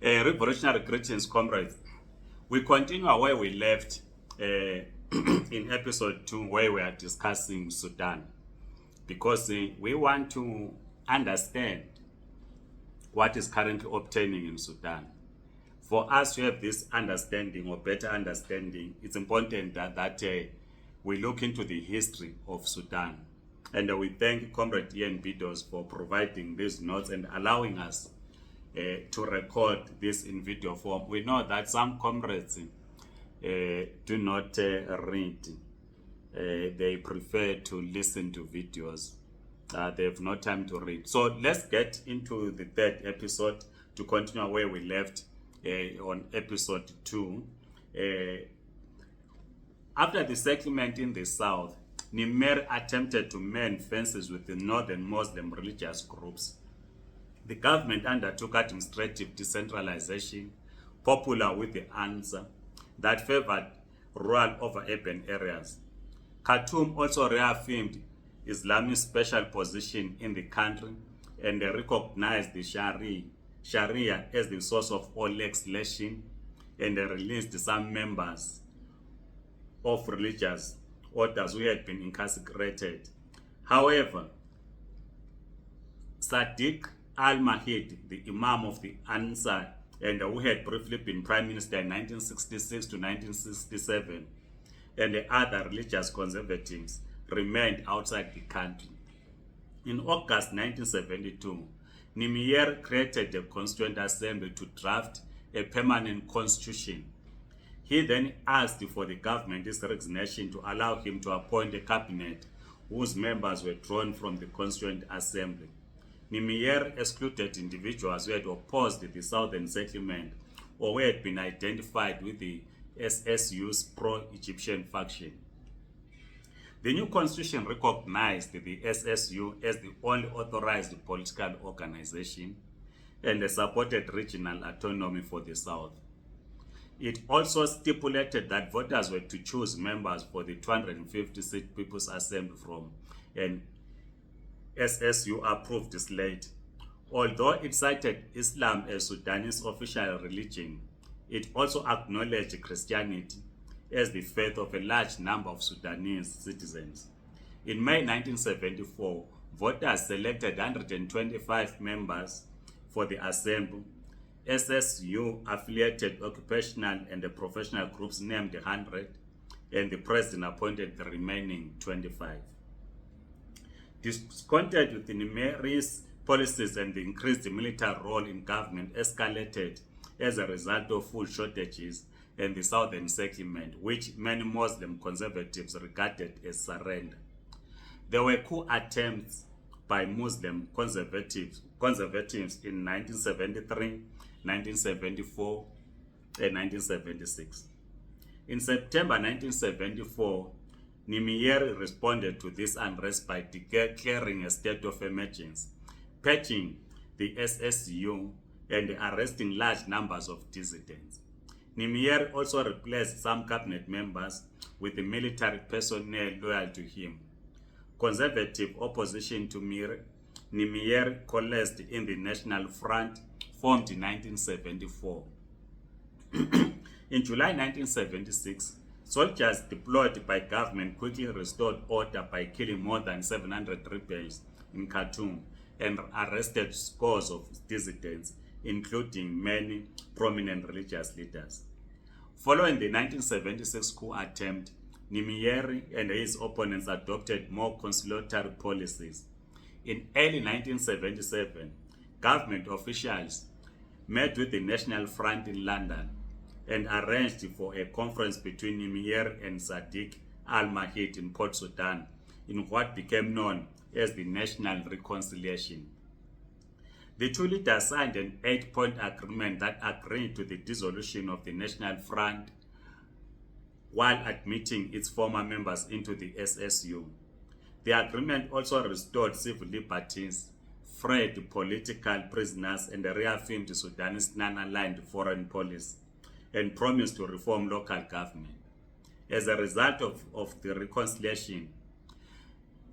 Revolutionary greetings, comrades. We continue where we left in episode 2, where we are discussing Sudan, because we want to understand what is currently obtaining in Sudan. For us to have this understanding or better understanding, it's important that we look into the history of Sudan. And we thank Comrade Ian Bidos for providing these notes and allowing us to record this in video form. We know that some comrades do not read. They prefer to listen to videos. They have no time to read. So let's get into the third episode to continue where we left on episode 2. After the settlement in the south, Nimeiri attempted to mend fences with the northern Muslim religious groups. The government undertook administrative decentralization, popular with the answer, that favored rural over urban areas. Khartoum also reaffirmed Islamist special position in the country and recognized the Sharia as the source of all legislation and released some members of religious orders who had been incarcerated. However, Sadiq al-Mahdi, the Imam of the Ansar, and who had briefly been Prime Minister in 1966 to 1967, and the other religious conservatives remained outside the country. In August 1972, Nimeiri created a constituent assembly to draft a permanent constitution. He then asked for the government's resignation to allow him to appoint a cabinet whose members were drawn from the constituent assembly. Nimeiri excluded individuals who had opposed the southern settlement or who had been identified with the SSU's pro-Egyptian faction. The new constitution recognized the SSU as the only authorized political organization and supported regional autonomy for the south. It also stipulated that voters were to choose members for the 250-seat People's Assembly from an SSU-approved slate. Although it cited Islam as Sudanese official religion, it also acknowledged Christianity as the faith of a large number of Sudanese citizens. In May 1974, voters selected 125 members for the assembly. SSU-affiliated occupational and professional groups named 100, and the president appointed the remaining 25. Discontent with the Nimeiri's policies and the increased military role in government escalated as a result of food shortages and the southern settlement, which many Muslim conservatives regarded as surrender. There were coup attempts by Muslim conservatives in 1973, 1974, and 1976. In September 1974, Nimeiri responded to this unrest by declaring a state of emergency, purging the SSU and arresting large numbers of dissidents. Nimeiri also replaced some cabinet members with the military personnel loyal to him. Conservative opposition to Nimeiri coalesced in the National Front, formed in 1974. In July 1976, soldiers deployed by government quickly restored order by killing more than 700 rebels in Khartoum and arrested scores of dissidents, including many prominent religious leaders. Following the 1976 coup attempt, Nimeiri and his opponents adopted more conciliatory policies. In early 1977, government officials met with the National Front in London and arranged for a conference between Nimeiri and Sadiq al-Mahdi in Port Sudan in what became known as the National Reconciliation. The two leaders signed an 8-point agreement that agreed to the dissolution of the National Front while admitting its former members into the SSU. The agreement also restored civil liberties, freed political prisoners, and reaffirmed Sudan's non-aligned foreign policy, and promised to reform local government. As a result of the reconciliation,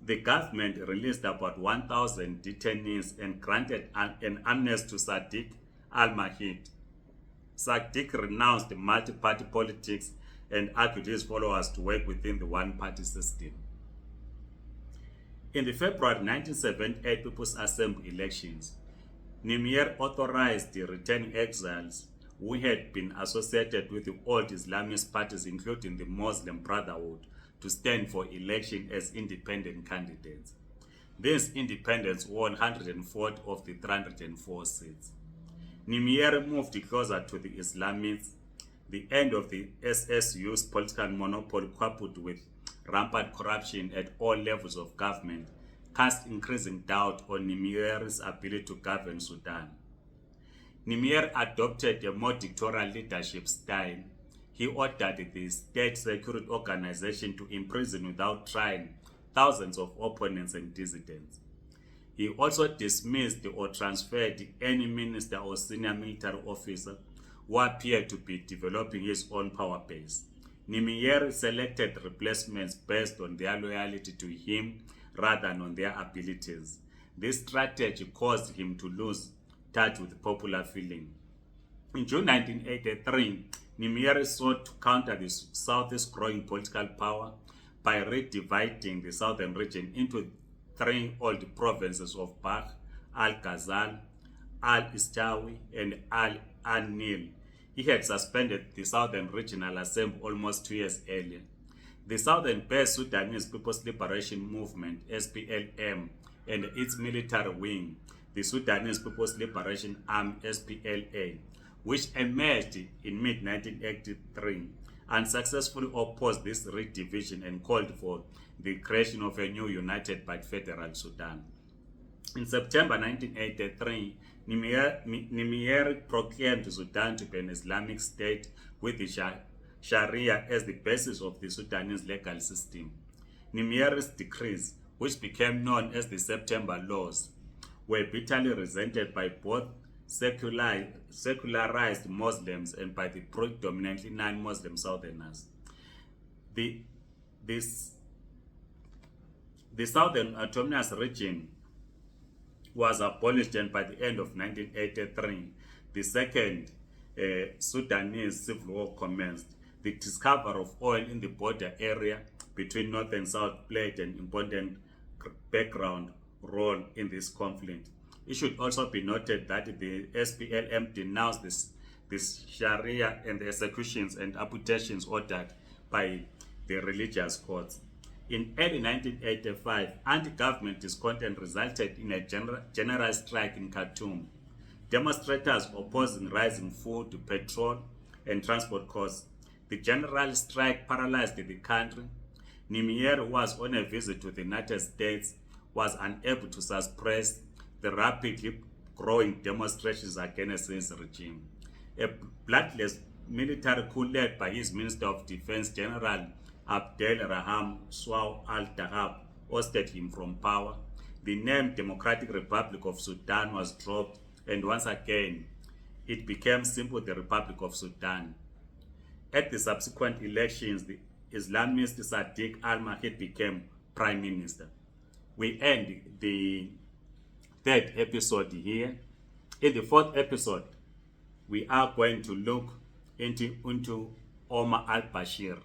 the government released about 1,000 detainees and granted an amnesty to Sadiq al-Mahdi. Sadiq renounced multi-party politics and argued his followers to work within the one-party system. In the February 1978 People's Assembly elections, Nimeiri authorized the returning exiles who had been associated with the old Islamist parties, including the Muslim Brotherhood, to stand for election as independent candidates. These independents won 140 of the 304 seats. Nimeiri moved closer to the Islamists. The end of the SSU's political monopoly, coupled with rampant corruption at all levels of government, cast increasing doubt on Nimeiri's ability to govern Sudan. Nimeiri adopted a more dictatorial leadership style. He ordered the state security organization to imprison without trial thousands of opponents and dissidents. He also dismissed or transferred any minister or senior military officer who appeared to be developing his own power base. Nimeiri selected replacements based on their loyalty to him rather than on their abilities. This strategy caused him to lose touch with popular feeling. In June 1983, Nimeiri sought to counter the South's growing political power by redividing the southern region into three old provinces of Bahr al-Ghazal, al-Istawi, and al-Nil. He had suspended the Southern Regional Assembly almost 2 years earlier. The Southern-based Sudanese People's Liberation Movement, SPLM, and its military wing, the Sudanese People's Liberation Army, SPLA, which emerged in mid-1983, unsuccessfully opposed this redivision and called for the creation of a new united but federal Sudan. In September 1983, Nimeiri proclaimed Sudan to be an Islamic state with the Sharia as the basis of the Sudanese legal system. Nimeiri's decrees, which became known as the September Laws, were bitterly resented by both secularized Muslims and by the predominantly non-Muslim Southerners. The Southern Autonomous Region was abolished, and by the end of 1983, the second Sudanese civil war commenced. The discovery of oil in the border area between North and South played an important background role in this conflict. It should also be noted that the SPLM denounced this Sharia and the executions and amputations ordered by the religious courts. In early 1985, anti-government discontent resulted in a general strike in Khartoum. Demonstrators opposing rising food, petrol, and transport costs. The general strike paralyzed the country. Nimeiri, who was on a visit to the United States, was unable to suppress the rapidly growing demonstrations against his regime. A bloodless military coup led by his Minister of Defense, General Abdel Raham Swau al-Dahab, ousted him from power. The name Democratic Republic of Sudan was dropped, and once again, it became simply the Republic of Sudan. At the subsequent elections, the Islamist Sadiq al-Mahdi became Prime Minister. We end the third episode here. In the fourth episode, we are going to look into Omar al-Bashir.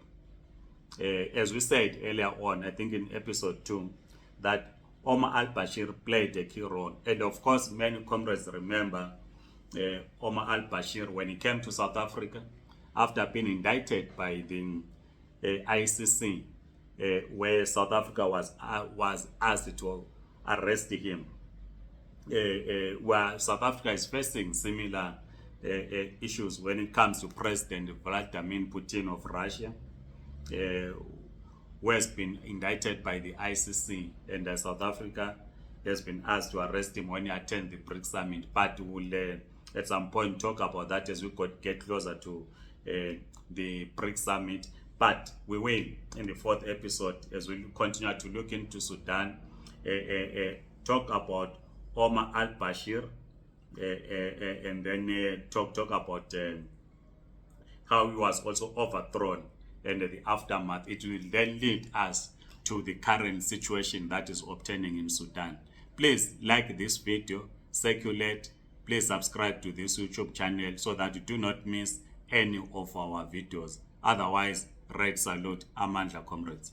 As we said earlier on, I think in episode 2, that Omar al-Bashir played a key role. And of course, many comrades remember Omar al-Bashir when he came to South Africa after being indicted by the ICC, where South Africa was asked to arrest him. Where South Africa is facing similar issues when it comes to President Vladimir Putin of Russia, who has been indicted by the ICC, and South Africa has been asked to arrest him when he attends the BRICS summit. But we will at some point talk about that as we get closer to the BRICS summit. But we will, in the fourth episode, as we continue to look into Sudan, talk about Omar al-Bashir, and then talk about how he was also overthrown and the aftermath. It will then lead us to the current situation that is obtaining in Sudan. Please like this video, circulate, please subscribe to this YouTube channel so that you do not miss any of our videos. Otherwise, red salute, Amandla comrades.